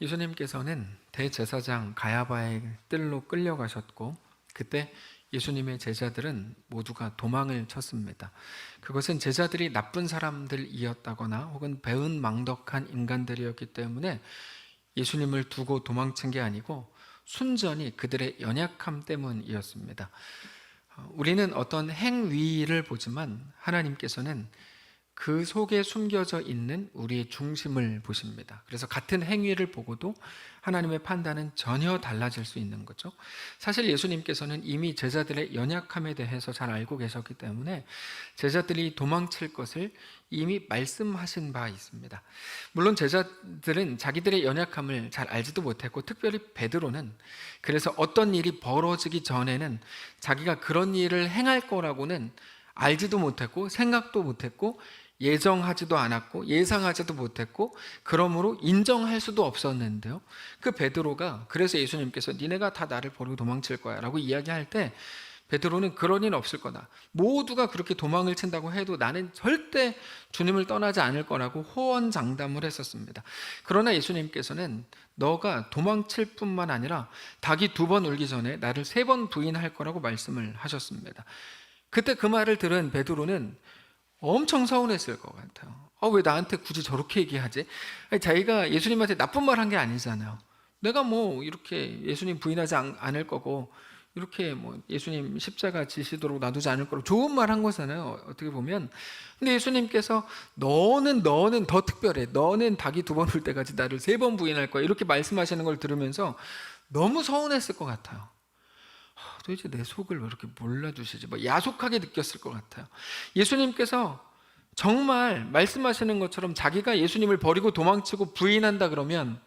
예수님께서는 대제사장 가야바의 뜰로 끌려가셨고, 그때 예수님의 제자들은 모두가 도망을 쳤습니다. 그것은 제자들이 나쁜 사람들이었다거나 혹은 배은망덕한 인간들이었기 때문에 예수님을 두고 도망친 게 아니고 순전히 그들의 연약함 때문이었습니다. 우리는 어떤 행위를 보지만 하나님께서는 그 속에 숨겨져 있는 우리의 중심을 보십니다. 그래서 같은 행위를 보고도 하나님의 판단은 전혀 달라질 수 있는 거죠. 사실 예수님께서는 이미 제자들의 연약함에 대해서 잘 알고 계셨기 때문에 제자들이 도망칠 것을 이미 말씀하신 바 있습니다. 물론 제자들은 자기들의 연약함을 잘 알지도 못했고, 특별히 베드로는 그래서 어떤 일이 벌어지기 전에는 자기가 그런 일을 행할 거라고는 알지도 못했고 생각도 못했고 예정하지도 않았고 예상하지도 못했고 그러므로 인정할 수도 없었는데요, 그 베드로가 그래서 예수님께서 니네가 다 나를 버리고 도망칠 거야 라고 이야기할 때 베드로는 그런 일 없을 거다, 모두가 그렇게 도망을 친다고 해도 나는 절대 주님을 떠나지 않을 거라고 호언장담을 했었습니다. 그러나 예수님께서는 너가 도망칠 뿐만 아니라 닭이 2번 울기 전에 나를 3번 부인할 거라고 말씀을 하셨습니다. 그때 그 말을 들은 베드로는 엄청 서운했을 것 같아요. 왜 나한테 굳이 저렇게 얘기하지? 자기가 예수님한테 나쁜 말 한 게 아니잖아요. 내가 뭐 이렇게 예수님 부인하지 않을 거고 이렇게 뭐 예수님 십자가 지시도록 놔두지 않을 거라고 좋은 말 한 거잖아요, 어떻게 보면. 근데 예수님께서 너는 더 특별해, 너는 닭이 2번 울 때까지 나를 3번 부인할 거야, 이렇게 말씀하시는 걸 들으면서 너무 서운했을 것 같아요. 도대체 내 속을 왜 이렇게 몰라주시지? 야속하게 느꼈을 것 같아요. 예수님께서 정말 말씀하시는 것처럼 자기가 예수님을 버리고 도망치고 부인한다 그러면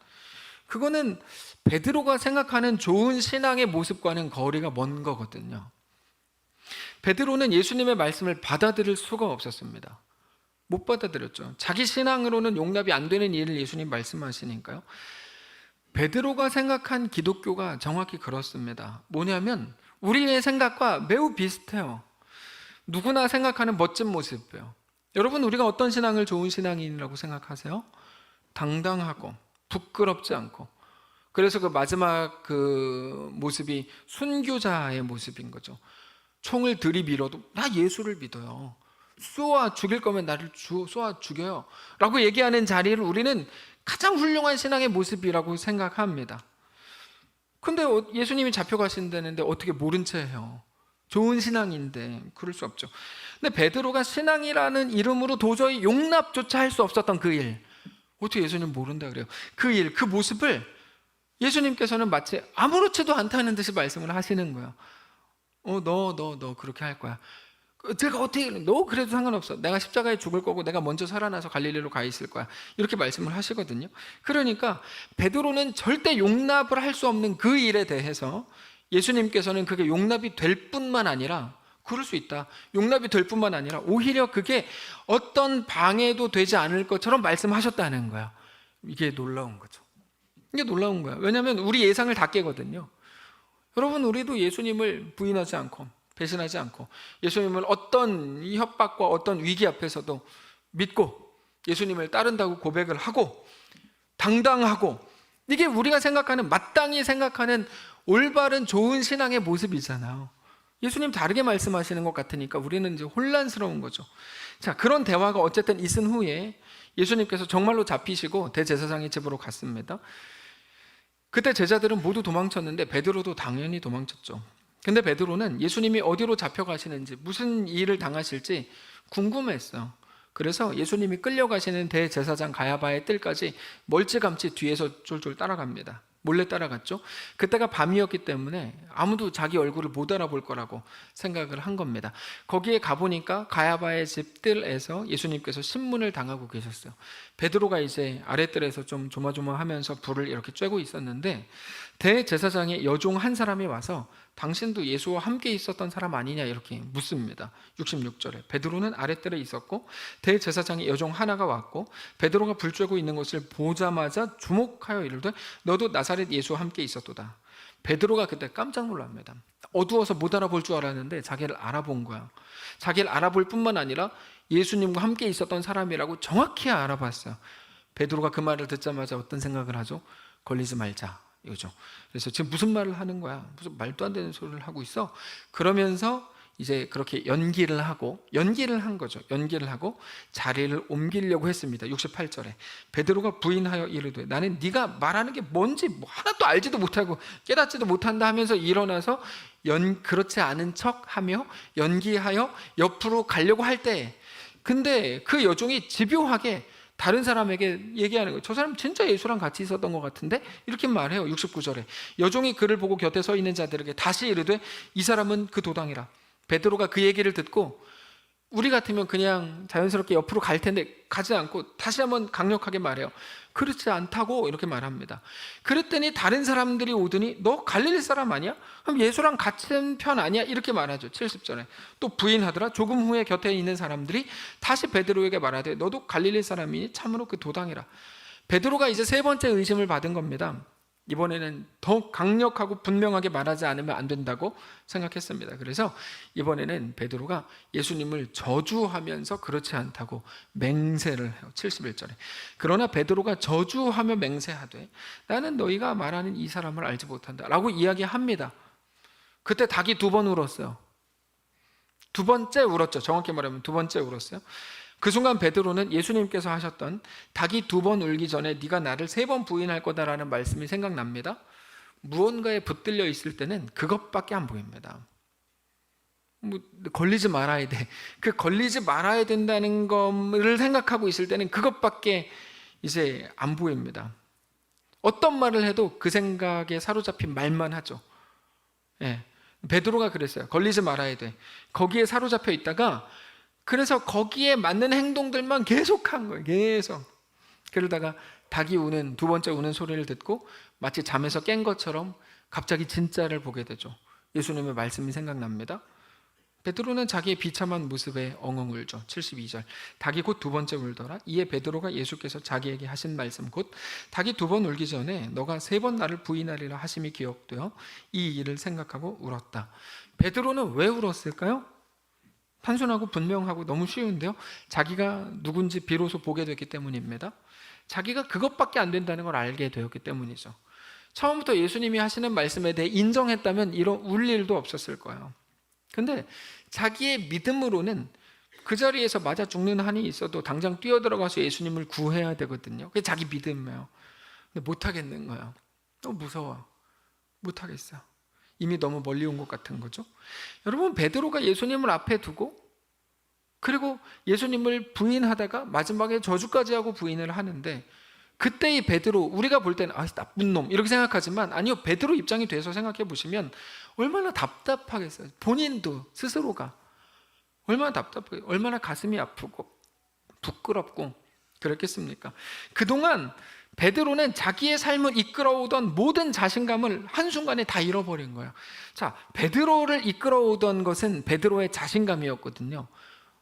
그거는 베드로가 생각하는 좋은 신앙의 모습과는 거리가 먼 거거든요. 베드로는 예수님의 말씀을 받아들일 수가 없었습니다. 못 받아들였죠. 자기 신앙으로는 용납이 안 되는 일을 예수님 말씀하시니까요. 베드로가 생각한 기독교가 정확히 그렇습니다. 뭐냐면 우리의 생각과 매우 비슷해요. 누구나 생각하는 멋진 모습이에요. 여러분, 우리가 어떤 신앙을 좋은 신앙인이라고 생각하세요? 당당하고 부끄럽지 않고, 그래서 그 마지막 그 모습이 순교자의 모습인 거죠. 총을 들이밀어도 나 예수를 믿어요, 쏘아 죽일 거면 나를 쏘아 죽여요 라고 얘기하는 자리를 우리는 가장 훌륭한 신앙의 모습이라고 생각합니다. 근데 예수님이 잡혀가신다는데 어떻게 모른 채 해요? 좋은 신앙인데 그럴 수 없죠. 근데 베드로가 신앙이라는 이름으로 도저히 용납조차 할 수 없었던 그 일, 어떻게 예수님 모른다 그래요? 그 일, 그 모습을 예수님께서는 마치 아무렇지도 않다는 듯이 말씀을 하시는 거예요. 너 그렇게 할 거야. 제가 어떻게, 너 그래도 상관없어, 내가 십자가에 죽을 거고 내가 먼저 살아나서 갈릴리로 가 있을 거야, 이렇게 말씀을 하시거든요. 그러니까 베드로는 절대 용납을 할 수 없는 그 일에 대해서 예수님께서는 그게 용납이 될 뿐만 아니라, 그럴 수 있다, 용납이 될 뿐만 아니라 오히려 그게 어떤 방해도 되지 않을 것처럼 말씀하셨다는 거야. 이게 놀라운 거죠. 이게 놀라운 거야. 왜냐하면 우리 예상을 다 깨거든요. 여러분, 우리도 예수님을 부인하지 않고 배신하지 않고 예수님을 어떤 협박과 어떤 위기 앞에서도 믿고 예수님을 따른다고 고백을 하고 당당하고, 이게 우리가 생각하는, 마땅히 생각하는 올바른 좋은 신앙의 모습이잖아요. 예수님 다르게 말씀하시는 것 같으니까 우리는 이제 혼란스러운 거죠. 자, 그런 대화가 어쨌든 있은 후에 예수님께서 정말로 잡히시고 대제사장의 집으로 갔습니다. 그때 제자들은 모두 도망쳤는데 베드로도 당연히 도망쳤죠. 근데 베드로는 예수님이 어디로 잡혀가시는지, 무슨 일을 당하실지 궁금했어요. 그래서 예수님이 끌려가시는 대제사장 가야바의 뜰까지 멀찌감치 뒤에서 쫄쫄 따라갑니다. 몰래 따라갔죠. 그때가 밤이었기 때문에 아무도 자기 얼굴을 못 알아볼 거라고 생각을 한 겁니다. 거기에 가보니까 가야바의 집 뜰에서 예수님께서 신문을 당하고 계셨어요. 베드로가 이제 아랫뜰에서 좀 조마조마하면서 불을 이렇게 쬐고 있었는데 대제사장의 여종 한 사람이 와서 당신도 예수와 함께 있었던 사람 아니냐 이렇게 묻습니다. 66절에 베드로는 아랫뜰에 있었고 대제사장의 여종 하나가 왔고 베드로가 불 쬐고 있는 것을 보자마자 주목하여 이르되 너도 나사렛 예수와 함께 있었도다. 베드로가 그때 깜짝 놀랍니다. 어두워서 못 알아볼 줄 알았는데 자기를 알아본 거야. 자기를 알아볼 뿐만 아니라 예수님과 함께 있었던 사람이라고 정확히 알아봤어요. 베드로가 그 말을 듣자마자 어떤 생각을 하죠? 걸리지 말자 이거죠. 그래서 지금 무슨 말을 하는 거야? 무슨 말도 안 되는 소리를 하고 있어? 그러면서 이제 그렇게 연기를 한 거죠. 연기를 하고 자리를 옮기려고 했습니다. 68절에 베드로가 부인하여 이르되 나는 네가 말하는 게 뭔지 뭐 하나도 알지도 못하고 깨닫지도 못한다 하면서 일어나서 그렇지 않은 척하며 연기하여 옆으로 가려고 할 때, 근데 그 여종이 집요하게 다른 사람에게 얘기하는 거예요. 저 사람 진짜 예수랑 같이 있었던 것 같은데? 이렇게 말해요. 69절에 여종이 그를 보고 곁에 서 있는 자들에게 다시 이르되 이 사람은 그 도당이라. 베드로가 그 얘기를 듣고 우리 같으면 그냥 자연스럽게 옆으로 갈 텐데 가지 않고 다시 한번 강력하게 말해요. 그렇지 않다고 이렇게 말합니다. 그랬더니 다른 사람들이 오더니 너 갈릴리 사람 아니야? 그럼 예수랑 같은 편 아니야? 이렇게 말하죠. 70절에 또 부인하더라. 조금 후에 곁에 있는 사람들이 다시 베드로에게 말하되 너도 갈릴리 사람이니 참으로 그 도당이라. 베드로가 이제 세 번째 의심을 받은 겁니다. 이번에는 더 강력하고 분명하게 말하지 않으면 안 된다고 생각했습니다. 그래서 이번에는 베드로가 예수님을 저주하면서 그렇지 않다고 맹세를 해요. 71절에 그러나 베드로가 저주하며 맹세하되 나는 너희가 말하는 이 사람을 알지 못한다 라고 이야기합니다. 그때 닭이 2번 울었어요. 2번째 울었죠. 정확히 말하면 2번째 울었어요. 그 순간 베드로는 예수님께서 하셨던 닭이 2번 울기 전에 네가 나를 3번 부인할 거다라는 말씀이 생각납니다. 무언가에 붙들려 있을 때는 그것밖에 안 보입니다. 걸리지 말아야 돼. 그 걸리지 말아야 된다는 것을 생각하고 있을 때는 그것밖에 이제 안 보입니다. 어떤 말을 해도 그 생각에 사로잡힌 말만 하죠. 예. 베드로가 그랬어요. 걸리지 말아야 돼. 거기에 사로잡혀 있다가 그래서 거기에 맞는 행동들만 계속 한 거예요. 계속. 그러다가 닭이 우는 2번째 우는 소리를 듣고 마치 잠에서 깬 것처럼 갑자기 진짜를 보게 되죠. 예수님의 말씀이 생각납니다. 베드로는 자기의 비참한 모습에 엉엉 울죠. 72절 닭이 곧 2번째 울더라. 이에 베드로가 예수께서 자기에게 하신 말씀 곧 닭이 2번 울기 전에 너가 3번 나를 부인하리라 하심이 기억되어 이 일을 생각하고 울었다. 베드로는 왜 울었을까요? 단순하고 분명하고 너무 쉬운데요. 자기가 누군지 비로소 보게 됐기 때문입니다. 자기가 그것밖에 안 된다는 걸 알게 되었기 때문이죠. 처음부터 예수님이 하시는 말씀에 대해 인정했다면 이런 울 일도 없었을 거예요. 근데 자기의 믿음으로는 그 자리에서 맞아 죽는 한이 있어도 당장 뛰어들어가서 예수님을 구해야 되거든요. 그게 자기 믿음이에요. 근데 못하겠는 거예요. 너무 무서워. 못하겠어요. 이미 너무 멀리 온 것 같은 거죠. 여러분, 베드로가 예수님을 앞에 두고 그리고 예수님을 부인하다가 마지막에 저주까지 하고 부인을 하는데 그때 이 베드로, 우리가 볼 때는 나쁜 놈 이렇게 생각하지만 아니요, 베드로 입장이 돼서 생각해 보시면 얼마나 답답하겠어요. 본인도 스스로가 얼마나 답답하고 얼마나 가슴이 아프고 부끄럽고 그랬겠습니까? 그동안 베드로는 자기의 삶을 이끌어오던 모든 자신감을 한순간에 다 잃어버린 거예요. 자, 베드로를 이끌어오던 것은 베드로의 자신감이었거든요.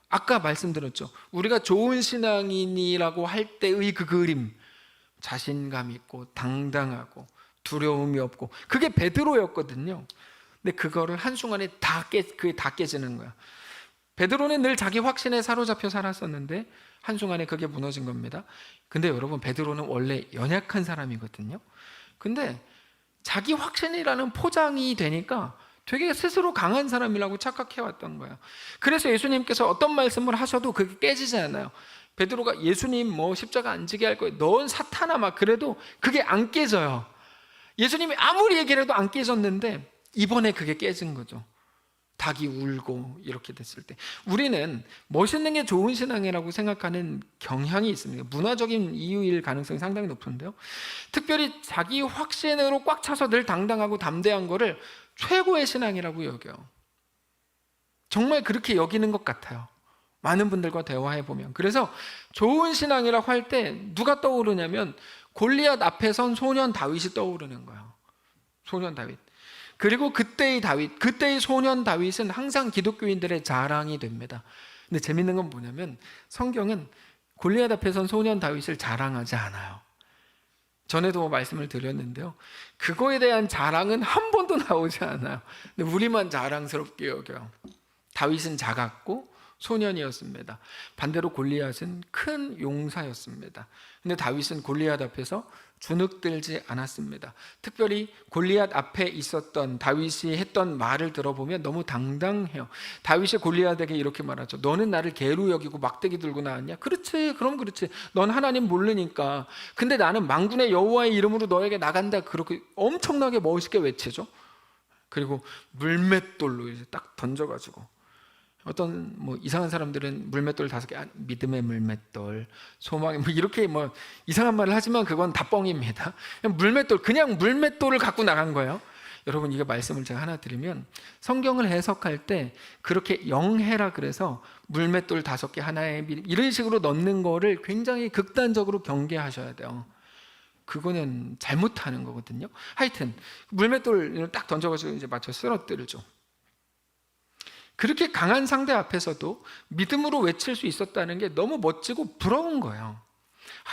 아까 말씀드렸죠. 우리가 좋은 신앙인이라고 할 때의 그 그림, 자신감 있고 당당하고 두려움이 없고 그게 베드로였거든요. 근데 그거를 한순간에 그게 다 깨지는 거야. 베드로는 늘 자기 확신에 사로잡혀 살았었는데 한순간에 그게 무너진 겁니다. 근데 여러분, 베드로는 원래 연약한 사람이거든요. 근데 자기 확신이라는 포장이 되니까 되게 스스로 강한 사람이라고 착각해왔던 거예요. 그래서 예수님께서 어떤 말씀을 하셔도 그게 깨지지 않아요. 베드로가 예수님 십자가 안 지게 할 거예요. 넌 사탄아 막 그래도 그게 안 깨져요. 예수님이 아무리 얘기를 해도 안 깨졌는데 이번에 그게 깨진 거죠. 닭이 울고 이렇게 됐을 때 우리는 멋있는 게 좋은 신앙이라고 생각하는 경향이 있습니다. 문화적인 이유일 가능성이 상당히 높은데요. 특별히 자기 확신으로 꽉 차서 늘 당당하고 담대한 거를 최고의 신앙이라고 여겨요. 정말 그렇게 여기는 것 같아요. 많은 분들과 대화해보면. 그래서 좋은 신앙이라고 할 때 누가 떠오르냐면 골리앗 앞에 선 소년 다윗이 떠오르는 거예요. 소년 다윗. 그리고 그때의 소년 다윗은 항상 기독교인들의 자랑이 됩니다. 근데 재밌는 건 뭐냐면 성경은 골리앗 앞에 선 소년 다윗을 자랑하지 않아요. 전에도 말씀을 드렸는데요. 그거에 대한 자랑은 한 번도 나오지 않아요. 근데 우리만 자랑스럽게 여겨요. 다윗은 작았고 소년이었습니다. 반대로 골리앗은 큰 용사였습니다. 근데 다윗은 골리앗 앞에서 주눅들지 않았습니다. 특별히 골리앗 앞에 있었던 다윗이 했던 말을 들어보면 너무 당당해요. 다윗이 골리앗에게 이렇게 말하죠. 너는 나를 개로 여기고 막대기 들고 나왔냐? 그렇지, 그럼 그렇지. 넌 하나님 모르니까. 근데 나는 만군의 여호와의 이름으로 너에게 나간다. 그렇게 엄청나게 멋있게 외치죠. 그리고 물맷돌로 이제 딱 던져가지고, 어떤 뭐 이상한 사람들은 물맷돌 5개, 믿음의 물맷돌, 소망의 이렇게 뭐 이상한 말을 하지만 그건 다 뻥입니다. 그냥 물맷돌을 갖고 나간 거예요. 여러분, 이게 말씀을 제가 하나 드리면, 성경을 해석할 때 그렇게 영해라 그래서 물맷돌 5개 하나에 이런 식으로 넣는 거를 굉장히 극단적으로 경계하셔야 돼요. 그거는 잘못하는 거거든요. 하여튼 물맷돌을 딱 던져가지고 이제 맞춰 쓰러뜨리죠. 그렇게 강한 상대 앞에서도 믿음으로 외칠 수 있었다는 게 너무 멋지고 부러운 거예요.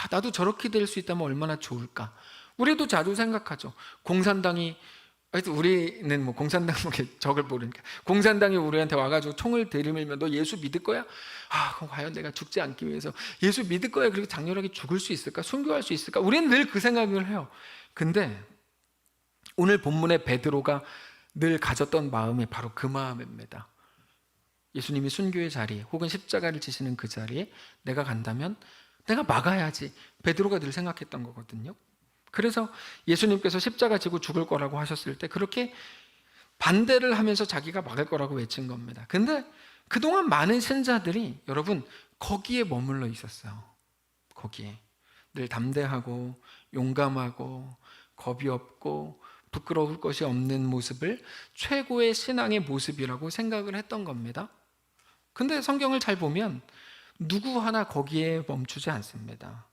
나도 저렇게 될 수 있다면 얼마나 좋을까. 우리도 자주 생각하죠. 공산당이, 우리는 뭐 공산당 적을 모르니까, 공산당이 우리한테 와가지고 총을 들이밀면 너 예수 믿을 거야? 그럼 과연 내가 죽지 않기 위해서 예수 믿을 거야? 그렇게 장렬하게 죽을 수 있을까? 순교할 수 있을까? 우리는 늘 그 생각을 해요. 근데 오늘 본문의 베드로가 늘 가졌던 마음이 바로 그 마음입니다. 예수님이 순교의 자리 혹은 십자가를 지시는 그 자리에 내가 간다면 내가 막아야지. 베드로가 늘 생각했던 거거든요. 그래서 예수님께서 십자가 지고 죽을 거라고 하셨을 때 그렇게 반대를 하면서 자기가 막을 거라고 외친 겁니다. 근데 그동안 많은 신자들이 여러분 거기에 머물러 있었어요. 거기에 늘 담대하고 용감하고 겁이 없고 부끄러울 것이 없는 모습을 최고의 신앙의 모습이라고 생각을 했던 겁니다. 근데 성경을 잘 보면 누구 하나 거기에 멈추지 않습니다.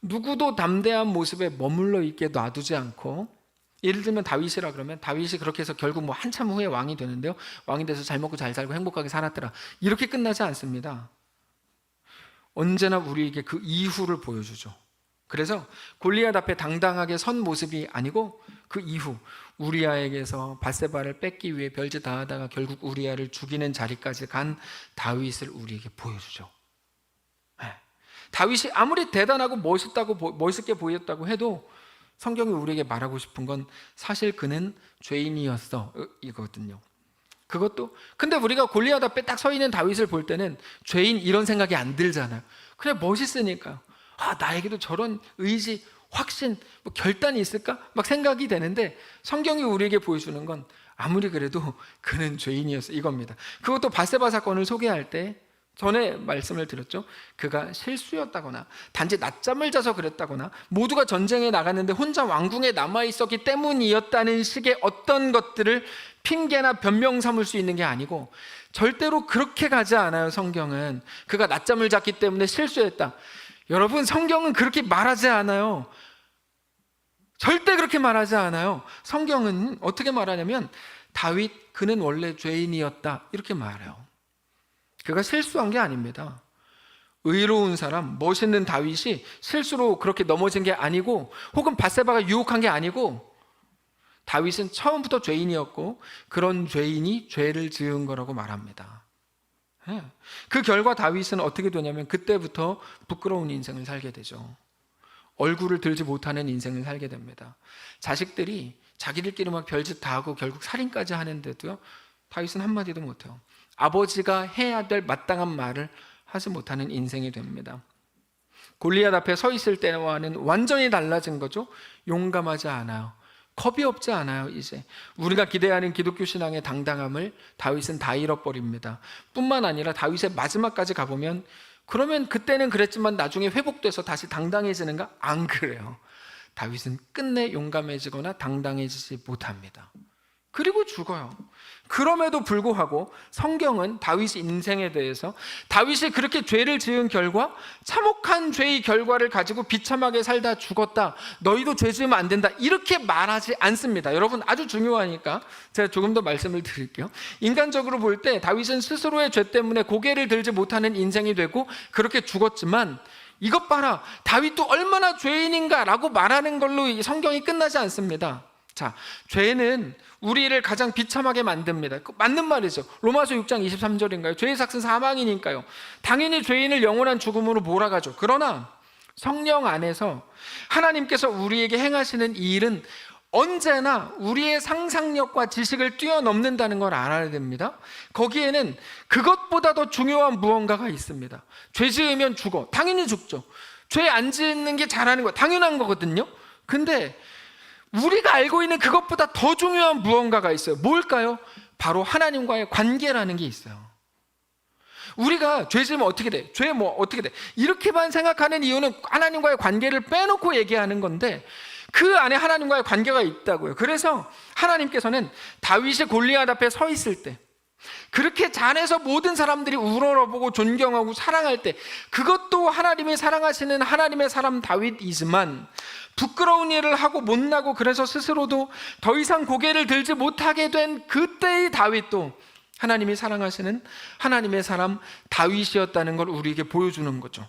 누구도 담대한 모습에 머물러 있게 놔두지 않고, 예를 들면 다윗이라 그러면 다윗이 그렇게 해서 결국 뭐 한참 후에 왕이 되는데요, 왕이 돼서 잘 먹고 잘 살고 행복하게 살았더라, 이렇게 끝나지 않습니다. 언제나 우리에게 그 이후를 보여주죠. 그래서 골리앗 앞에 당당하게 선 모습이 아니고 그 이후 우리아에게서 밧세바를 뺏기 위해 별짓 다 하다가 결국 우리아를 죽이는 자리까지 간 다윗을 우리에게 보여주죠. 다윗이 아무리 대단하고 멋있게 보였다고 해도 성경이 우리에게 말하고 싶은 건 사실 그는 죄인이었어 이거든요. 그것도, 근데 우리가 골리앗 앞에 딱 서 있는 다윗을 볼 때는 죄인 이런 생각이 안 들잖아요. 그래, 멋있으니까요. 나에게도 저런 의지, 확신, 뭐 결단이 있을까? 막 생각이 되는데 성경이 우리에게 보여주는 건 아무리 그래도 그는 죄인이었어 이겁니다. 그것도 밧세바 사건을 소개할 때 전에 말씀을 드렸죠. 그가 실수였다거나 단지 낮잠을 자서 그랬다거나 모두가 전쟁에 나갔는데 혼자 왕궁에 남아있었기 때문이었다는 식의 어떤 것들을 핑계나 변명 삼을 수 있는 게 아니고, 절대로 그렇게 가지 않아요. 성경은 그가 낮잠을 잤기 때문에 실수했다, 여러분 성경은 그렇게 말하지 않아요. 절대 그렇게 말하지 않아요. 성경은 어떻게 말하냐면 다윗 그는 원래 죄인이었다 이렇게 말해요. 그가 실수한 게 아닙니다. 의로운 사람, 멋있는 다윗이 실수로 그렇게 넘어진 게 아니고, 혹은 밧세바가 유혹한 게 아니고, 다윗은 처음부터 죄인이었고 그런 죄인이 죄를 지은 거라고 말합니다. 그 결과 다윗은 어떻게 되냐면 그때부터 부끄러운 인생을 살게 되죠. 얼굴을 들지 못하는 인생을 살게 됩니다. 자식들이 자기들끼리 막 별짓 다 하고 결국 살인까지 하는데도요, 다윗은 한마디도 못해요. 아버지가 해야 될 마땅한 말을 하지 못하는 인생이 됩니다. 골리앗 앞에 서 있을 때와는 완전히 달라진 거죠. 용감하지 않아요. 겁이 없지 않아요. 이제 우리가 기대하는 기독교 신앙의 당당함을 다윗은 다 잃어버립니다. 뿐만 아니라 다윗의 마지막까지 가보면, 그러면 그때는 그랬지만 나중에 회복돼서 다시 당당해지는가? 안 그래요. 다윗은 끝내 용감해지거나 당당해지지 못합니다. 그리고 죽어요. 그럼에도 불구하고 성경은 다윗 인생에 대해서 다윗이 그렇게 죄를 지은 결과, 참혹한 죄의 결과를 가지고 비참하게 살다 죽었다, 너희도 죄 지으면 안 된다 이렇게 말하지 않습니다. 여러분 아주 중요하니까 제가 조금 더 말씀을 드릴게요. 인간적으로 볼 때 다윗은 스스로의 죄 때문에 고개를 들지 못하는 인생이 되고 그렇게 죽었지만, 이것 봐라 다윗도 얼마나 죄인인가 라고 말하는 걸로 이 성경이 끝나지 않습니다. 자, 죄는 우리를 가장 비참하게 만듭니다. 맞는 말이죠. 로마서 6장 23절인가요? 죄의 삭은 사망이니까요. 당연히 죄인을 영원한 죽음으로 몰아가죠. 그러나 성령 안에서 하나님께서 우리에게 행하시는 이 일은 언제나 우리의 상상력과 지식을 뛰어넘는다는 걸 알아야 됩니다. 거기에는 그것보다 더 중요한 무언가가 있습니다. 죄 지으면 죽어. 당연히 죽죠. 죄 안 짓는 게 잘하는 거 당연한 거거든요. 근데 우리가 알고 있는 그것보다 더 중요한 무언가가 있어요. 뭘까요? 바로 하나님과의 관계라는 게 있어요. 우리가 죄 지으면 어떻게 돼? 죄 뭐 어떻게 돼? 이렇게만 생각하는 이유는 하나님과의 관계를 빼놓고 얘기하는 건데 그 안에 하나님과의 관계가 있다고요. 그래서 하나님께서는 다윗이 골리앗 앞에 서 있을 때 그렇게 잘해서 모든 사람들이 우러러보고 존경하고 사랑할 때 그것도 하나님이 사랑하시는 하나님의 사람 다윗이지만 부끄러운 일을 하고 못나고 그래서 스스로도 더 이상 고개를 들지 못하게 된 그때의 다윗도 하나님이 사랑하시는 하나님의 사람 다윗이었다는 걸 우리에게 보여주는 거죠.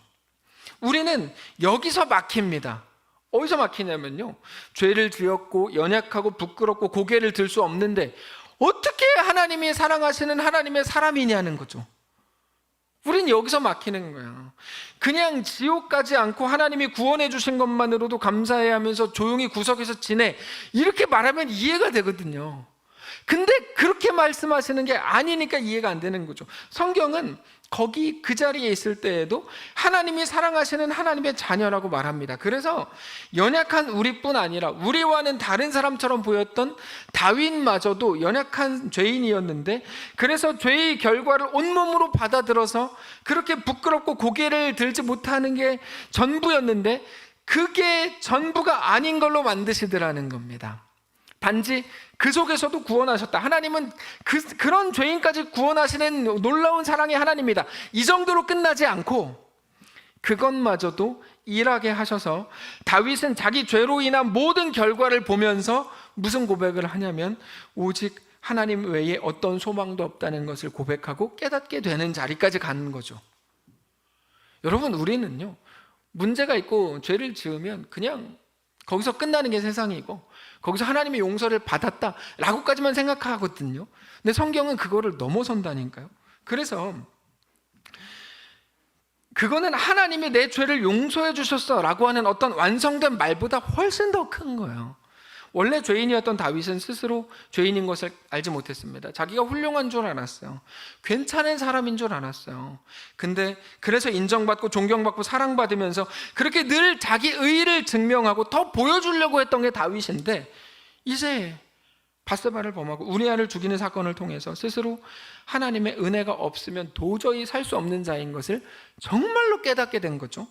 우리는 여기서 막힙니다. 어디서 막히냐면요, 죄를 지었고 연약하고 부끄럽고 고개를 들 수 없는데 어떻게 하나님이 사랑하시는 하나님의 사람이냐는 거죠. 우린 여기서 막히는 거야. 그냥 지옥 가지 않고 하나님이 구원해 주신 것만으로도 감사해 하면서 조용히 구석에서 지내, 이렇게 말하면 이해가 되거든요. 근데 그렇게 말씀하시는 게 아니니까 이해가 안 되는 거죠. 성경은 거기 그 자리에 있을 때에도 하나님이 사랑하시는 하나님의 자녀라고 말합니다. 그래서 연약한 우리뿐 아니라 우리와는 다른 사람처럼 보였던 다윗마저도 연약한 죄인이었는데, 그래서 죄의 결과를 온몸으로 받아들여서 그렇게 부끄럽고 고개를 들지 못하는 게 전부였는데 그게 전부가 아닌 걸로 만드시더라는 겁니다. 단지 그 속에서도 구원하셨다. 하나님은 그런 죄인까지 구원하시는 놀라운 사랑의 하나님이다. 이 정도로 끝나지 않고 그것마저도 일하게 하셔서 다윗은 자기 죄로 인한 모든 결과를 보면서 무슨 고백을 하냐면 오직 하나님 외에 어떤 소망도 없다는 것을 고백하고 깨닫게 되는 자리까지 가는 거죠. 여러분, 우리는요, 문제가 있고 죄를 지으면 그냥 거기서 끝나는 게 세상이고 거기서 하나님의 용서를 받았다 라고까지만 생각하거든요. 근데 성경은 그거를 넘어선다니까요. 그래서 그거는 하나님이 내 죄를 용서해 주셨어 라고 하는 어떤 완성된 말보다 훨씬 더 큰 거예요. 원래 죄인이었던 다윗은 스스로 죄인인 것을 알지 못했습니다. 자기가 훌륭한 줄 알았어요. 괜찮은 사람인 줄 알았어요. 근데 그래서 인정받고 존경받고 사랑받으면서 그렇게 늘 자기 의의를 증명하고 더 보여주려고 했던 게 다윗인데, 이제 밧세바를 범하고 우리아를 죽이는 사건을 통해서 스스로 하나님의 은혜가 없으면 도저히 살 수 없는 자인 것을 정말로 깨닫게 된 거죠.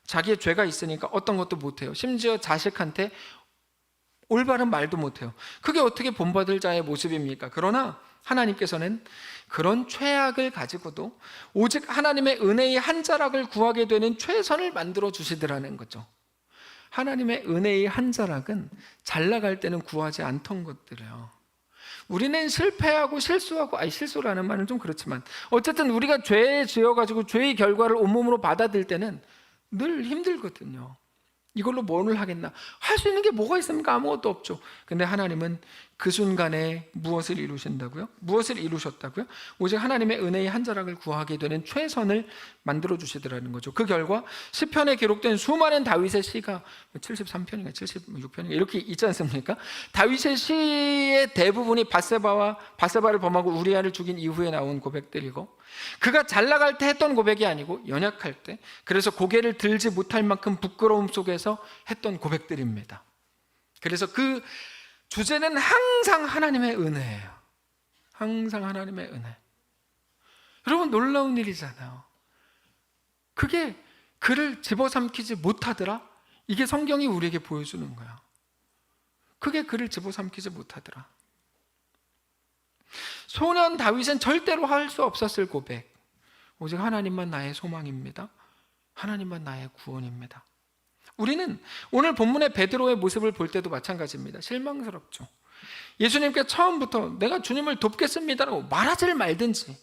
자기의 죄가 있으니까 어떤 것도 못해요. 심지어 자식한테 올바른 말도 못해요. 그게 어떻게 본받을 자의 모습입니까? 그러나 하나님께서는 그런 최악을 가지고도 오직 하나님의 은혜의 한 자락을 구하게 되는 최선을 만들어 주시더라는 거죠. 하나님의 은혜의 한 자락은 잘 나갈 때는 구하지 않던 것들이에요. 우리는 실패하고 실수하고, 실수라는 말은 좀 그렇지만 어쨌든 우리가 죄에 지어가지고 죄의 결과를 온몸으로 받아들일 때는 늘 힘들거든요. 이걸로 뭘 하겠나? 할 수 있는 게 뭐가 있습니까? 아무것도 없죠. 근데 하나님은 그 순간에 무엇을 이루신다고요? 무엇을 이루셨다고요? 오직 하나님의 은혜의 한 자락을 구하게 되는 최선을 만들어 주시더라는 거죠. 그 결과 시편에 기록된 수많은 다윗의 시가 73편인가 76편인가 이렇게 있지 않습니까? 다윗의 시의 대부분이 밧세바를 범하고 우리아를 죽인 이후에 나온 고백들이고, 그가 잘 나갈 때 했던 고백이 아니고 연약할 때, 그래서 고개를 들지 못할 만큼 부끄러움 속에서 했던 고백들입니다. 그래서 그 주제는 항상 하나님의 은혜예요. 항상 하나님의 은혜. 여러분, 놀라운 일이잖아요. 그게 그를 집어삼키지 못하더라? 이게 성경이 우리에게 보여주는 거야. 그게 그를 집어삼키지 못하더라. 소년 다윗은 절대로 할 수 없었을 고백. 오직 하나님만 나의 소망입니다. 하나님만 나의 구원입니다. 우리는 오늘 본문의 베드로의 모습을 볼 때도 마찬가지입니다. 실망스럽죠. 예수님께 처음부터 내가 주님을 돕겠습니다라고 말하지를 말든지,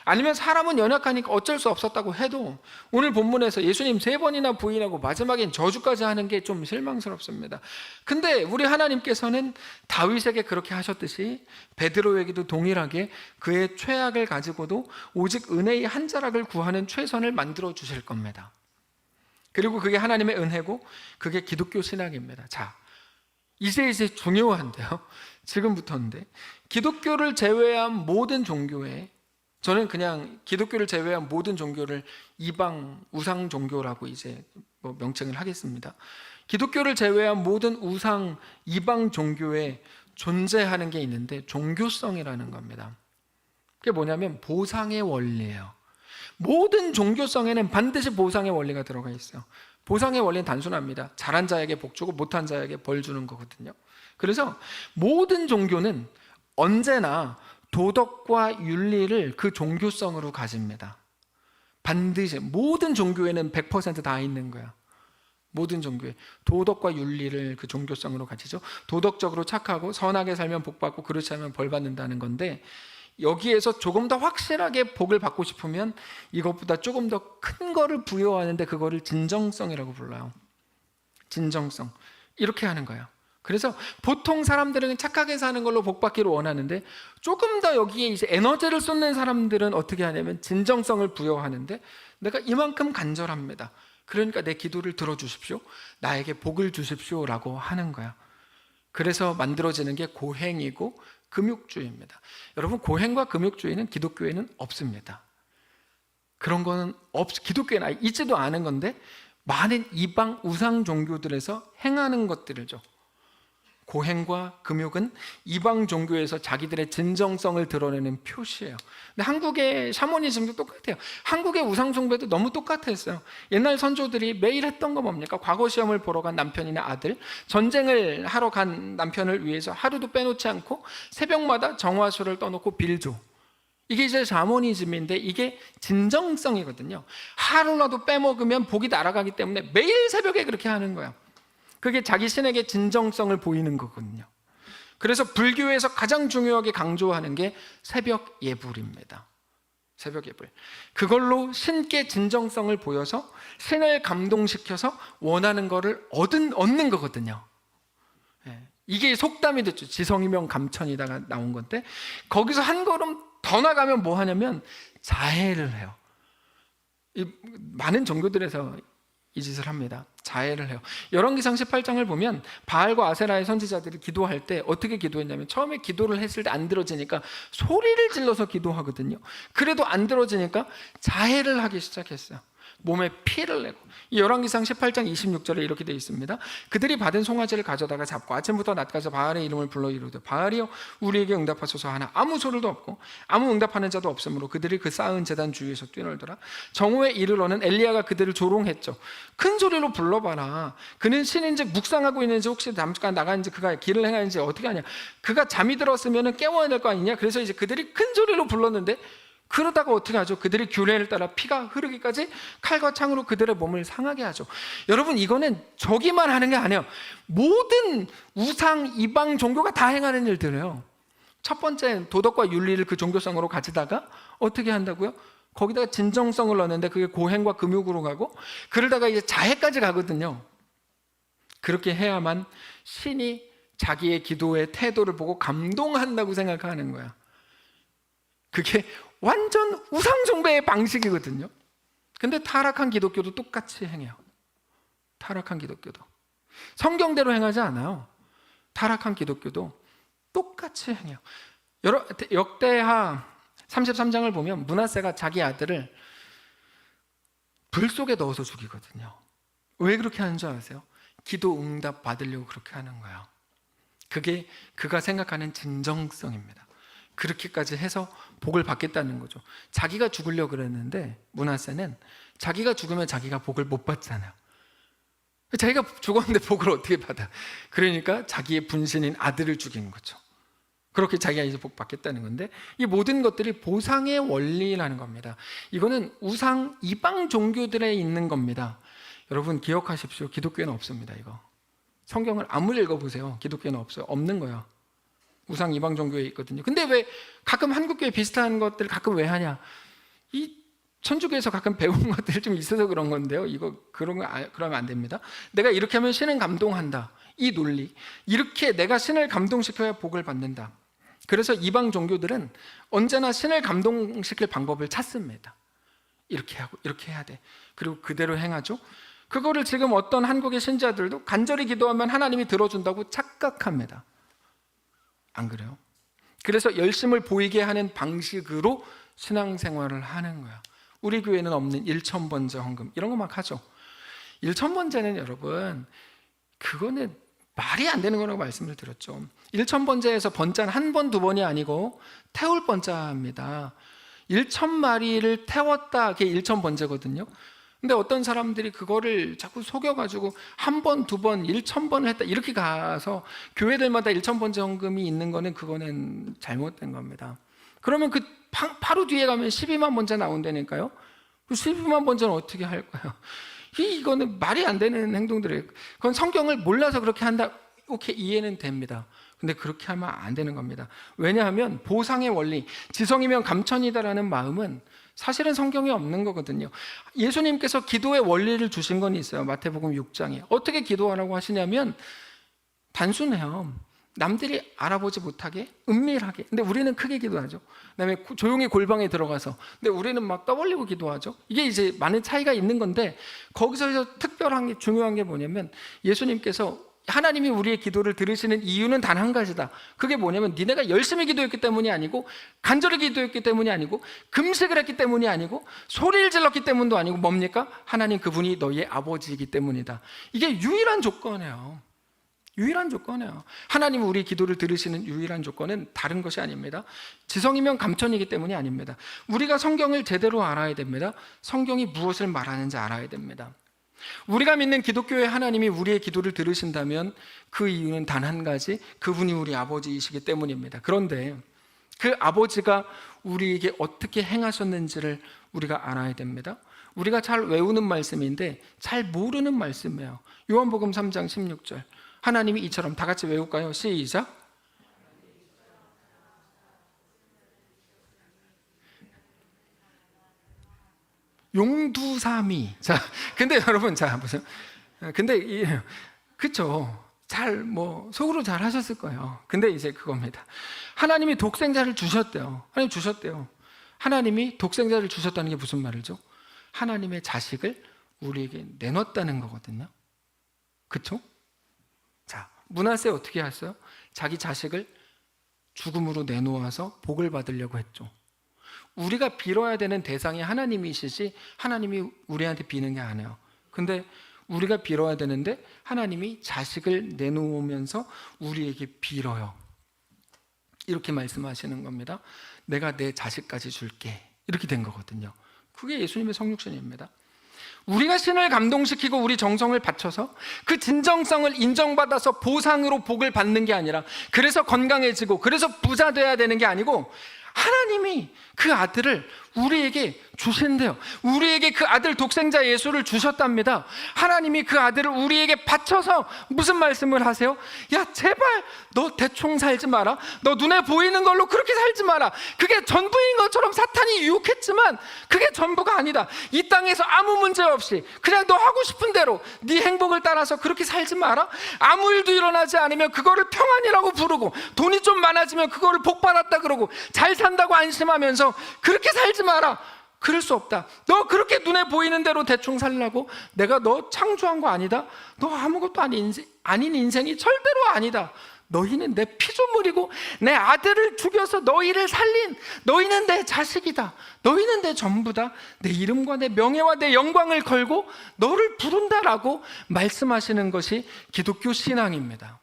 아니면 사람은 연약하니까 어쩔 수 없었다고 해도 오늘 본문에서 예수님 3번이나 부인하고 마지막엔 저주까지 하는 게 좀 실망스럽습니다. 근데 우리 하나님께서는 다윗에게 그렇게 하셨듯이 베드로에게도 동일하게 그의 최악을 가지고도 오직 은혜의 한 자락을 구하는 최선을 만들어 주실 겁니다. 그리고 그게 하나님의 은혜고 그게 기독교 신앙입니다. 자, 이제 중요한데요. 지금부터인데 기독교를 제외한 모든 종교에, 저는 그냥 기독교를 제외한 모든 종교를 이방 우상 종교라고 이제 명칭을 하겠습니다. 기독교를 제외한 모든 우상 이방 종교에 존재하는 게 있는데 종교성이라는 겁니다. 그게 뭐냐면 보상의 원리예요. 모든 종교성에는 반드시 보상의 원리가 들어가 있어요. 보상의 원리는 단순합니다. 잘한 자에게 복 주고 못한 자에게 벌 주는 거거든요. 그래서 모든 종교는 언제나 도덕과 윤리를 그 종교성으로 가집니다. 반드시 모든 종교에는 100% 다 있는 거야. 모든 종교에 도덕과 윤리를 그 종교성으로 가지죠. 도덕적으로 착하고 선하게 살면 복 받고 그렇지 않으면 벌 받는다는 건데, 여기에서 조금 더 확실하게 복을 받고 싶으면 이것보다 조금 더 큰 거를 부여하는데 그거를 진정성이라고 불러요. 진정성. 이렇게 하는 거예요. 그래서 보통 사람들은 착하게 사는 걸로 복 받기를 원하는데, 조금 더 여기에 이제 에너지를 쏟는 사람들은 어떻게 하냐면 진정성을 부여하는데, 내가 이만큼 간절합니다. 그러니까 내 기도를 들어주십시오. 나에게 복을 주십시오라고 하는 거야. 그래서 만들어지는 게 고행이고 금욕주의입니다. 여러분, 고행과 금욕주의는 기독교에는 없습니다. 그런 거는 기독교에는 있지도 않은 건데 많은 이방 우상 종교들에서 행하는 것들이죠. 고행과 금욕은 이방 종교에서 자기들의 진정성을 드러내는 표시예요. 근데 한국의 샤머니즘도 똑같아요. 한국의 우상 숭배도 너무 똑같았어요. 옛날 선조들이 매일 했던 거 뭡니까? 과거 시험을 보러 간 남편이나 아들, 전쟁을 하러 간 남편을 위해서 하루도 빼놓지 않고 새벽마다 정화수를 떠놓고 빌조. 이게 이제 샤머니즘인데 이게 진정성이거든요. 하루라도 빼먹으면 복이 날아가기 때문에 매일 새벽에 그렇게 하는 거예요. 그게 자기 신에게 진정성을 보이는 거거든요. 그래서 불교에서 가장 중요하게 강조하는 게 새벽 예불입니다. 새벽 예불. 그걸로 신께 진정성을 보여서 신을 감동시켜서 원하는 거를 얻는 거거든요. 이게 속담이 됐죠. 지성이면 감천이다가 나온 건데, 거기서 한 걸음 더 나가면 뭐 하냐면 자해를 해요. 많은 종교들에서 이 짓을 합니다. 자해를 해요. 열왕기상 18장을 보면 바알과 아세라의 선지자들이 기도할 때 어떻게 기도했냐면, 처음에 기도를 했을 때 안 들어지니까 소리를 질러서 기도하거든요. 그래도 안 들어지니까 자해를 하기 시작했어요. 몸에 피를 내고. 이 열왕기상 18장 26절에 이렇게 되어 있습니다. 그들이 받은 송아지를 가져다가 잡고 아침부터 낮까지 바알의 이름을 불러 이르되, 바알이여 우리에게 응답하소서 하나 아무 소리도 없고 아무 응답하는 자도 없으므로 그들이 그 쌓은 제단 주위에서 뛰놀더라. 정오에 이르러는 엘리야가 그들을 조롱했죠. 큰 소리로 불러봐라. 그는 신인지 묵상하고 있는지 혹시 잠깐 나가는지 그가 길을 행하는지 어떻게 하냐. 그가 잠이 들었으면 깨워야 될 거 아니냐. 그래서 이제 그들이 큰 소리로 불렀는데, 그러다가 어떻게 하죠? 그들이 규례를 따라 피가 흐르기까지 칼과 창으로 그들의 몸을 상하게 하죠. 여러분, 이거는 저기만 하는 게 아니에요. 모든 우상 이방 종교가 다 행하는 일들이에요. 첫 번째, 도덕과 윤리를 그 종교성으로 가지다가 어떻게 한다고요? 거기다가 진정성을 넣는데 그게 고행과 금욕으로 가고, 그러다가 이제 자해까지 가거든요. 그렇게 해야만 신이 자기의 기도의 태도를 보고 감동한다고 생각하는 거야. 그게 완전 우상숭배의 방식이거든요. 근데 타락한 기독교도 똑같이 행해요. 타락한 기독교도 성경대로 행하지 않아요. 타락한 기독교도 똑같이 행해요. 역대하 33장을 보면 므낫세가 자기 아들을 불 속에 넣어서 죽이거든요. 왜 그렇게 하는 줄 아세요? 기도 응답 받으려고 그렇게 하는 거예요. 그게 그가 생각하는 진정성입니다. 그렇게까지 해서 복을 받겠다는 거죠. 자기가 죽으려고 그랬는데 므낫세는 자기가 죽으면 자기가 복을 못 받잖아요. 자기가 죽었는데 복을 어떻게 받아? 그러니까 자기의 분신인 아들을 죽인 거죠. 그렇게 자기가 이제 복 받겠다는 건데, 이 모든 것들이 보상의 원리라는 겁니다. 이거는 우상 이방 종교들에 있는 겁니다. 여러분 기억하십시오. 기독교에는 없습니다. 이거 성경을 아무리 읽어보세요. 기독교에는 없어요. 없는 거예요. 우상 이방 종교에 있거든요. 근데 왜 가끔 한국교회 비슷한 것들 가끔 왜 하냐? 이 천주교에서 가끔 배운 것들이 좀 있어서 그런 건데요. 그러면 안 됩니다. 내가 이렇게 하면 신은 감동한다. 이 논리. 이렇게 내가 신을 감동시켜야 복을 받는다. 그래서 이방 종교들은 언제나 신을 감동시킬 방법을 찾습니다. 이렇게 하고 이렇게 해야 돼. 그리고 그대로 행하죠. 그거를 지금 어떤 한국의 신자들도 간절히 기도하면 하나님이 들어준다고 착각합니다. 안 그래요? 그래서 열심을 보이게 하는 방식으로 신앙생활을 하는 거야. 우리 교회는 없는 일천번제 헌금 이런 거 막 하죠. 일천번제는 여러분 그거는 말이 안 되는 거라고 말씀을 드렸죠. 일천번제에서 번자는 한 번, 두 번이 아니고 태울 번자입니다. 1,000마리를 태웠다, 그게 일천번제거든요. 근데 어떤 사람들이 그거를 자꾸 속여가지고 한 번, 두 번, 1,000번을 했다 이렇게 가서 교회들마다 일천번제 헌금이 있는 거는 그거는 잘못된 겁니다. 그러면 그 바로 뒤에 가면 12만 번제 나온다니까요. 그 12만 번제는 어떻게 할 거예요? 이거는 말이 안 되는 행동들이에요. 그건 성경을 몰라서 그렇게 한다, 오케이, 이해는 됩니다. 근데 그렇게 하면 안 되는 겁니다. 왜냐하면 보상의 원리, 지성이면 감천이다라는 마음은 사실은 성경에 없는 거거든요. 예수님께서 기도의 원리를 주신 건 있어요. 마태복음 6장에 어떻게 기도하라고 하시냐면 단순해요. 남들이 알아보지 못하게 은밀하게. 근데 우리는 크게 기도하죠. 그다음에 조용히 골방에 들어가서. 근데 우리는 막 떠벌리고 기도하죠. 이게 이제 많은 차이가 있는 건데 거기서 특별한 게 중요한 게 뭐냐면 예수님께서 하나님이 우리의 기도를 들으시는 이유는 단 한 가지다. 그게 뭐냐면 니네가 열심히 기도했기 때문이 아니고 간절히 기도했기 때문이 아니고 금식을 했기 때문이 아니고 소리를 질렀기 때문도 아니고 뭡니까? 하나님 그분이 너희의 아버지이기 때문이다. 이게 유일한 조건이에요. 유일한 조건이에요. 하나님이 우리 기도를 들으시는 유일한 조건은 다른 것이 아닙니다. 지성이면 감천이기 때문이 아닙니다. 우리가 성경을 제대로 알아야 됩니다. 성경이 무엇을 말하는지 알아야 됩니다. 우리가 믿는 기독교의 하나님이 우리의 기도를 들으신다면 그 이유는 단 한 가지, 그분이 우리 아버지이시기 때문입니다. 그런데 그 아버지가 우리에게 어떻게 행하셨는지를 우리가 알아야 됩니다. 우리가 잘 외우는 말씀인데 잘 모르는 말씀이에요. 요한복음 3장 16절. 하나님이 이처럼, 다 같이 외울까요? 시작. 용두사미. 자, 근데 여러분, 자 보세요. 근데 그쵸? 잘 속으로 잘 하셨을 거예요. 근데 이제 그겁니다. 하나님이 독생자를 주셨대요. 하나님 주셨대요. 하나님이 독생자를 주셨다는 게 무슨 말이죠? 하나님의 자식을 우리에게 내놨다는 거거든요. 그쵸? 자, 므낫세 어떻게 했어요? 자기 자식을 죽음으로 내놓아서 복을 받으려고 했죠. 우리가 빌어야 되는 대상이 하나님이시지 하나님이 우리한테 비는 게 아니에요. 근데 우리가 빌어야 되는데 하나님이 자식을 내놓으면서 우리에게 빌어요. 이렇게 말씀하시는 겁니다. 내가 내 자식까지 줄게. 이렇게 된 거거든요. 그게 예수님의 성육신입니다. 우리가 신을 감동시키고 우리 정성을 바쳐서 그 진정성을 인정받아서 보상으로 복을 받는 게 아니라, 그래서 건강해지고 그래서 부자 돼야 되는 게 아니고, 하나님이 그 아들을 우리에게 주신대요. 우리에게 그 아들 독생자 예수를 주셨답니다. 하나님이 그 아들을 우리에게 바쳐서 무슨 말씀을 하세요? 야, 제발 너 대충 살지 마라. 너 눈에 보이는 걸로 그렇게 살지 마라. 그게 전부인 것처럼 사탄이 유혹했지만 그게 전부가 아니다. 이 땅에서 아무 문제 없이 그냥 너 하고 싶은 대로 네 행복을 따라서 그렇게 살지 마라. 아무 일도 일어나지 않으면 그거를 평안이라고 부르고, 돈이 좀 많아지면 그거를 복 받았다 그러고, 잘 산다고 안심하면서 그렇게 살지 마라. 그럴 수 없다. 너 그렇게 눈에 보이는 대로 대충 살라고? 내가 너 창조한 거 아니다? 너 아무것도 아닌 인생이 절대로 아니다. 너희는 내 피조물이고 내 아들을 죽여서 너희를 살린, 너희는 내 자식이다. 너희는 내 전부다. 내 이름과 내 명예와 내 영광을 걸고 너를 부른다라고 말씀하시는 것이 기독교 신앙입니다.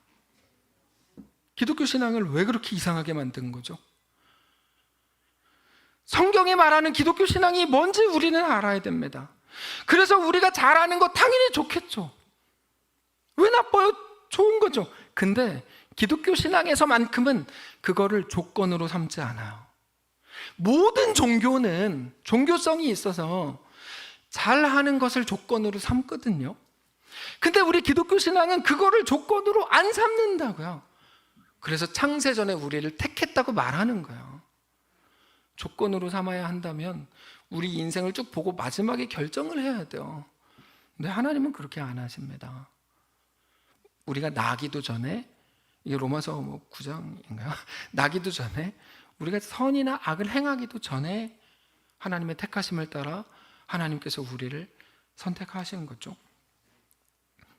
기독교 신앙을 왜 그렇게 이상하게 만든 거죠? 성경이 말하는 기독교 신앙이 뭔지 우리는 알아야 됩니다. 그래서 우리가 잘하는 거 당연히 좋겠죠. 왜 나빠요? 좋은 거죠. 근데 기독교 신앙에서만큼은 그거를 조건으로 삼지 않아요. 모든 종교는 종교성이 있어서 잘하는 것을 조건으로 삼거든요. 근데 우리 기독교 신앙은 그거를 조건으로 안 삼는다고요. 그래서 창세전에 우리를 택했다고 말하는 거예요. 조건으로 삼아야 한다면 우리 인생을 쭉 보고 마지막에 결정을 해야 돼요. 근데 하나님은 그렇게 안 하십니다. 우리가 나기도 전에, 이게 로마서 9장인가요? 나기도 전에, 우리가 선이나 악을 행하기도 전에 하나님의 택하심을 따라 하나님께서 우리를 선택하시는 거죠.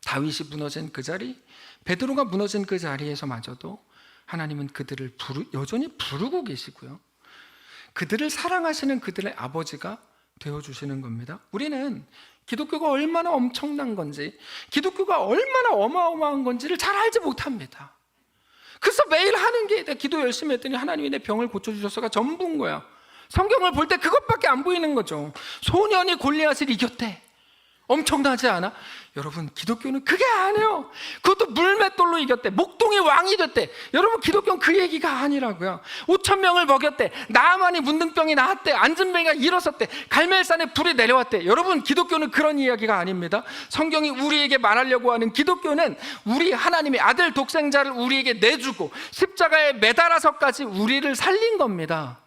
다윗이 무너진 그 자리, 베드로가 무너진 그 자리에서마저도 하나님은 그들을 여전히 부르고 계시고요, 그들을 사랑하시는 그들의 아버지가 되어주시는 겁니다. 우리는 기독교가 얼마나 엄청난 건지, 기독교가 얼마나 어마어마한 건지를 잘 알지 못합니다. 그래서 매일 하는 게, 내가 기도 열심히 했더니 하나님이 내 병을 고쳐주셔서가 전부인 거야. 성경을 볼 때 그것밖에 안 보이는 거죠. 소년이 골리앗을 이겼대. 엄청나지 않아? 여러분, 기독교는 그게 아니에요. 그것도 물맷돌로 이겼대. 목동이 왕이 됐대. 여러분, 기독교는 그 얘기가 아니라고요. 5,000명을 먹였대. 나아만이 문둥병이 나았대. 안진뱅이가 일어섰대. 갈멜산에 불이 내려왔대. 여러분, 기독교는 그런 이야기가 아닙니다. 성경이 우리에게 말하려고 하는 기독교는 우리 하나님의 아들 독생자를 우리에게 내주고 십자가에 매달아서까지 우리를 살린 겁니다.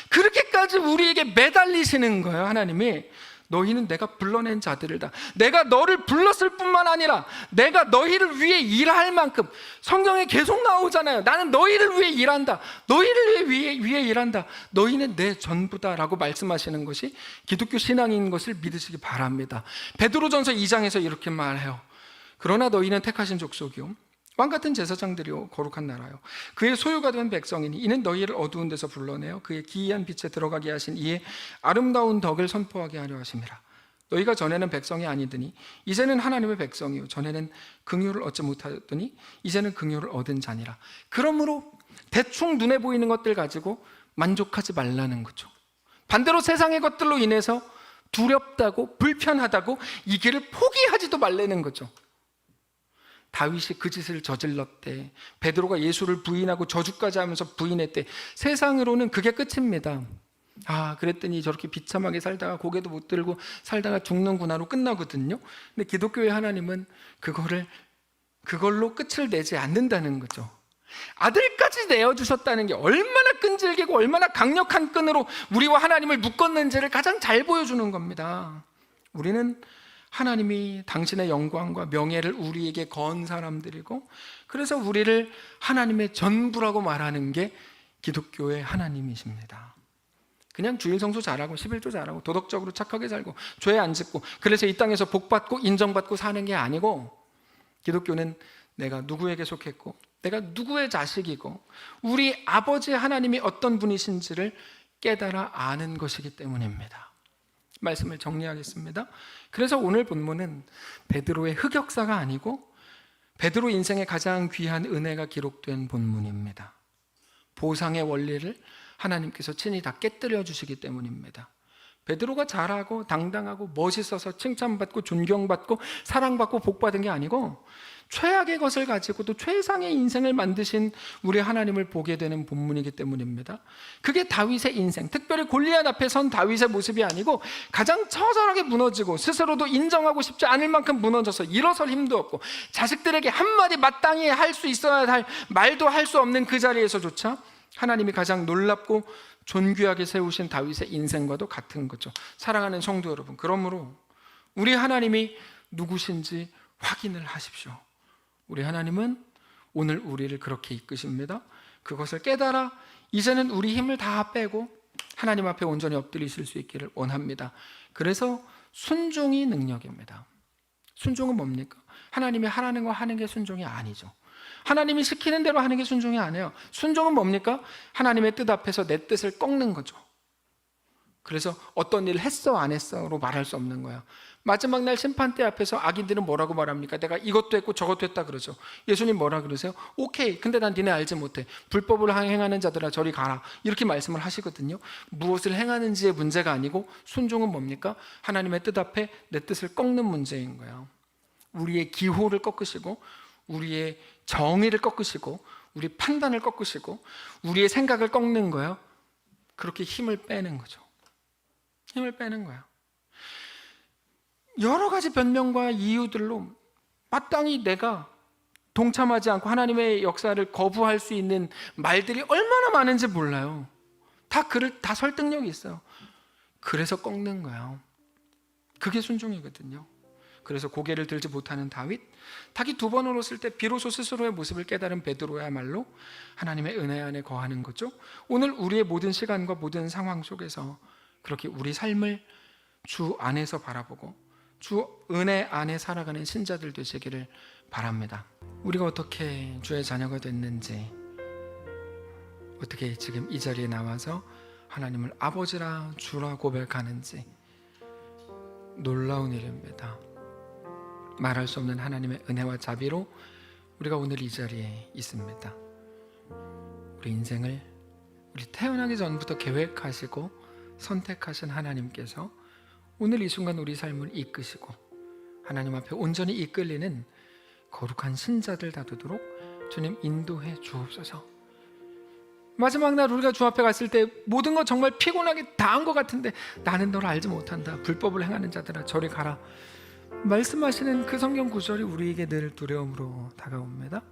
그렇게까지 우리에게 매달리시는 거예요. 하나님이 너희는 내가 불러낸 자들이다. 내가 너를 불렀을 뿐만 아니라 내가 너희를 위해 일할 만큼, 성경에 계속 나오잖아요. 나는 너희를 위해 일한다. 너희를 위해 일한다. 너희는 내 전부다 라고 말씀하시는 것이 기독교 신앙인 것을 믿으시기 바랍니다. 베드로전서 2장에서 이렇게 말해요. 그러나 너희는 택하신 족속이요, 왕같은 제사장들이요, 거룩한 나라요, 그의 소유가 된 백성이니 이는 너희를 어두운 데서 불러내어 그의 기이한 빛에 들어가게 하신 이의 아름다운 덕을 선포하게 하려 하심이라. 너희가 전에는 백성이 아니더니 이제는 하나님의 백성이요, 전에는 긍휼을 얻지 못하더니 이제는 긍휼을 얻은 자니라. 그러므로 대충 눈에 보이는 것들 가지고 만족하지 말라는 거죠. 반대로 세상의 것들로 인해서 두렵다고 불편하다고 이 길을 포기하지도 말라는 거죠. 다윗이 그 짓을 저질렀대. 베드로가 예수를 부인하고 저주까지 하면서 부인했대. 세상으로는 그게 끝입니다. 그랬더니 저렇게 비참하게 살다가 고개도 못 들고 살다가 죽는구나로 끝나거든요. 근데 기독교의 하나님은 그걸로 끝을 내지 않는다는 거죠. 아들까지 내어주셨다는 게 얼마나 끈질기고 얼마나 강력한 끈으로 우리와 하나님을 묶었는지를 가장 잘 보여주는 겁니다. 우리는 하나님이 당신의 영광과 명예를 우리에게 건 사람들이고, 그래서 우리를 하나님의 전부라고 말하는 게 기독교의 하나님이십니다. 그냥 주일 성수 잘하고 11조 잘하고 도덕적으로 착하게 살고 죄 안 짓고 그래서 이 땅에서 복받고 인정받고 사는 게 아니고, 기독교는 내가 누구에게 속했고 내가 누구의 자식이고 우리 아버지 하나님이 어떤 분이신지를 깨달아 아는 것이기 때문입니다. 말씀을 정리하겠습니다. 그래서 오늘 본문은 베드로의 흑역사가 아니고 베드로 인생의 가장 귀한 은혜가 기록된 본문입니다. 보상의 원리를 하나님께서 친히 다 깨뜨려 주시기 때문입니다. 베드로가 잘하고 당당하고 멋있어서 칭찬받고 존경받고 사랑받고 복받은 게 아니고, 최악의 것을 가지고도 최상의 인생을 만드신 우리 하나님을 보게 되는 본문이기 때문입니다. 그게 다윗의 인생, 특별히 골리앗 앞에 선 다윗의 모습이 아니고 가장 처절하게 무너지고 스스로도 인정하고 싶지 않을 만큼 무너져서 일어설 힘도 없고 자식들에게 한마디 마땅히 할 수 있어야 할 말도 할 수 없는 그 자리에서조차 하나님이 가장 놀랍고 존귀하게 세우신 다윗의 인생과도 같은 거죠. 사랑하는 성도 여러분, 그러므로 우리 하나님이 누구신지 확인을 하십시오. 우리 하나님은 오늘 우리를 그렇게 이끄십니다. 그것을 깨달아 이제는 우리 힘을 다 빼고 하나님 앞에 온전히 엎드리실 수 있기를 원합니다. 그래서 순종이 능력입니다. 순종은 뭡니까? 하나님이 하라는 거 하는 게 순종이 아니죠. 하나님이 시키는 대로 하는 게 순종이 아니에요. 순종은 뭡니까? 하나님의 뜻 앞에서 내 뜻을 꺾는 거죠. 그래서 어떤 일을 했어 안 했어로 말할 수 없는 거야. 마지막 날 심판대 앞에서 악인들은 뭐라고 말합니까? 내가 이것도 했고 저것도 했다 그러죠. 예수님 뭐라 그러세요? 오케이, 근데 난 니네 알지 못해. 불법을 행하는 자들아 저리 가라, 이렇게 말씀을 하시거든요. 무엇을 행하는지의 문제가 아니고 순종은 뭡니까? 하나님의 뜻 앞에 내 뜻을 꺾는 문제인 거예요. 우리의 기호를 꺾으시고 우리의 정의를 꺾으시고 우리 판단을 꺾으시고 우리의 생각을 꺾는 거예요. 그렇게 힘을 빼는 거죠. 힘을 빼는 거예요. 여러 가지 변명과 이유들로 마땅히 내가 동참하지 않고 하나님의 역사를 거부할 수 있는 말들이 얼마나 많은지 몰라요. 다 설득력이 있어요. 그래서 꺾는 거예요. 그게 순종이거든요. 그래서 고개를 들지 못하는 다윗, 닭이 2번 울었을 때 비로소 스스로의 모습을 깨달은 베드로야말로 하나님의 은혜 안에 거하는 거죠. 오늘 우리의 모든 시간과 모든 상황 속에서 그렇게 우리 삶을 주 안에서 바라보고 주 은혜 안에 살아가는 신자들 되시기를 바랍니다. 우리가 어떻게 주의 자녀가 됐는지, 어떻게 지금 이 자리에 나와서 하나님을 아버지라 주라 고백하는지 놀라운 일입니다. 말할 수 없는 하나님의 은혜와 자비로 우리가 오늘 이 자리에 있습니다. 우리 인생을 우리 태어나기 전부터 계획하시고 선택하신 하나님께서 오늘 이 순간 우리 삶을 이끄시고 하나님 앞에 온전히 이끌리는 거룩한 신자들 다되도록 주님 인도해 주옵소서. 마지막 날 우리가 주 앞에 갔을 때 모든 거 정말 피곤하게 다 한 것 같은데 나는 너를 알지 못한다, 불법을 행하는 자들아 저리 가라, 말씀하시는 그 성경 구절이 우리에게 늘 두려움으로 다가옵니다.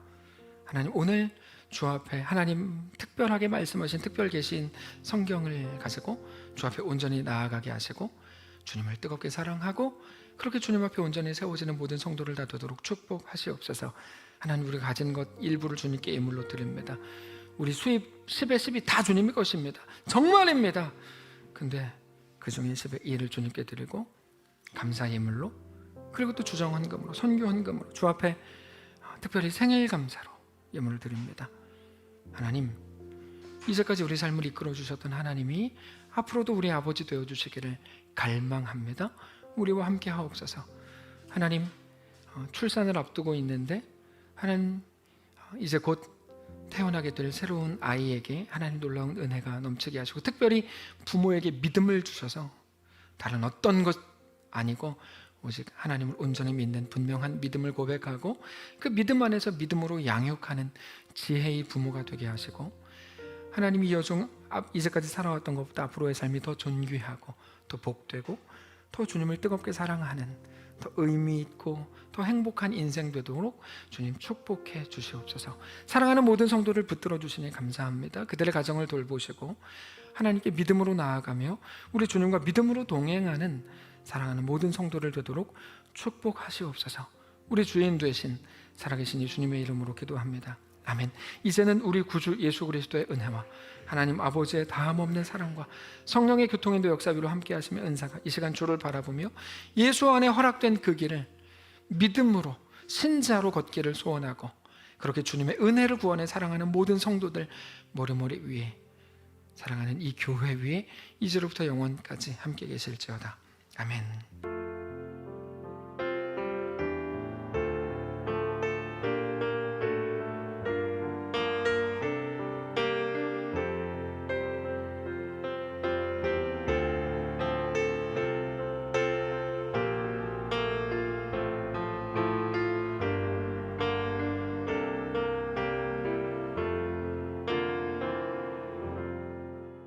하나님, 오늘 주 앞에 하나님 특별하게 말씀하신 특별 계신 성경을 가지고 주 앞에 온전히 나아가게 하시고 주님을 뜨겁게 사랑하고 그렇게 주님 앞에 온전히 세워지는 모든 성도를 다 되도록 축복하시옵소서. 하나님, 우리가 가진 것 일부를 주님께 예물로 드립니다. 우리 수입 10의 10이 다 주님의 것입니다. 정말입니다. 근데 그 중에 10의 1을 주님께 드리고 감사 예물로, 그리고 또 주정 헌금으로, 선교 헌금으로 주 앞에 특별히 생일 감사로 예물을 드립니다. 하나님, 이제까지 우리 삶을 이끌어 주셨던 하나님이 앞으로도 우리 아버지 되어 주시기를 갈망합니다. 우리와 함께 하옵소서. 하나님, 출산을 앞두고 있는데 하나님 이제 곧 태어나게 될 새로운 아이에게 하나님 놀라운 은혜가 넘치게 하시고 특별히 부모에게 믿음을 주셔서 다른 어떤 것 아니고 오직 하나님을 온전히 믿는 분명한 믿음을 고백하고 그 믿음 안에서 믿음으로 양육하는 지혜의 부모가 되게 하시고 하나님이 이 여정 이제까지 살아왔던 것보다 앞으로의 삶이 더 존귀하고 더 복되고 더 주님을 뜨겁게 사랑하는 더 의미 있고 더 행복한 인생 되도록 주님 축복해 주시옵소서. 사랑하는 모든 성도를 붙들어 주시니 감사합니다. 그들의 가정을 돌보시고 하나님께 믿음으로 나아가며 우리 주님과 믿음으로 동행하는 사랑하는 모든 성도를 되도록 축복하시옵소서. 우리 주인 되신 살아계신 예수님의 이름으로 기도합니다. 아멘. 이제는 우리 구주 예수 그리스도의 은혜와 하나님 아버지의 다함없는 사랑과 성령의 교통인도 역사위로 함께 하시며 은사가 이 시간 주를 바라보며 예수 안에 허락된 그 길을 믿음으로 신자로 걷기를 소원하고 그렇게 주님의 은혜를 구원해 사랑하는 모든 성도들 머리머리 위에 사랑하는 이 교회 위에 이제로부터 영원까지 함께 계실지어다. 아멘.